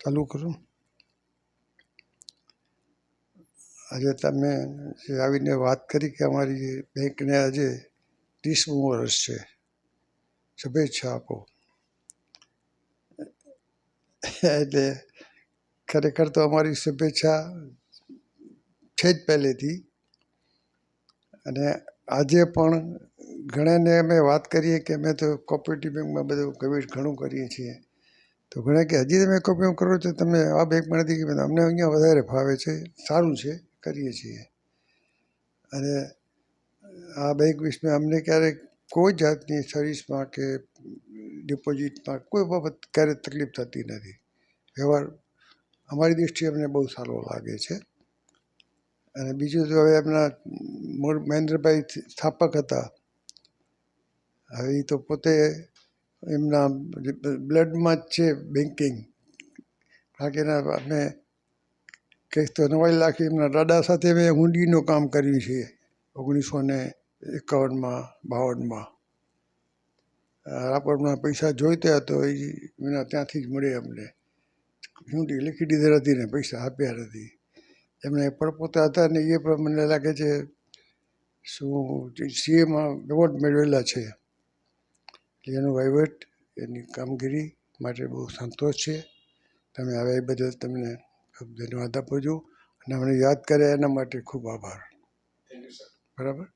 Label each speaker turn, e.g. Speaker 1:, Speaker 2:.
Speaker 1: ચાલુ કરું. આજે તમે જે આવીને વાત કરી કે અમારી બેંકને આજે 30મું વર્ષ છે, શુભેચ્છા આપો. એટલે ખરેખર તો અમારી શુભેચ્છા છે જ પહેલેથી, અને આજે પણ ઘણાને અમે વાત કરીએ કે અમે તો કોઓપરેટિવ બેંકમાં બધું ઘણું કરીએ છીએ, તો ઘણા કે હજી તમે કોઓપરેટિવ કરો છો, તમે આ બેંકમાં નથી કે અમને અહીંયા વધારે ફાવે છે, સારું છે, કરીએ છીએ. અને આ બેંક વિશે અમને ક્યારેક કોઈ જાતની સર્વિસમાં કે ડિપોઝિટમાં કોઈ બાબત ક્યારેય તકલીફ થતી નથી. વ્યવહાર અમારી દૃષ્ટિએ અમને બહુ સારો લાગે છે. અને બીજું તો હવે એમના મહેન્દ્રભાઈ સ્થાપક હતા, હવે એ તો પોતે એમના બ્લડમાં જ છે બેન્કિંગ. કારણ કે અમે કંઈક તો 9 લાખ એમના દાદા સાથે મેં હુંડીનું કામ કર્યું છે 1951માં 52માં. રાપરમાં પૈસા જોઈતા તો એ એના ત્યાંથી જ મળે અમને. હુંડી લખી દીધી હતી ને પૈસા આપ્યા નથી. એમને પરપોતા હતા ને એ પણ મને લાગે છે શું સીએમાં એવોર્ડ મેળવેલા છે. એનો વહીવટ, એની કામગીરી માટે બહુ સંતોષ છે. તમે આવ્યા એ બદલ તમને ખૂબ ધન્યવાદ આપું છું, અને અમને યાદ કર્યા એના માટે ખૂબ આભાર. બરાબર.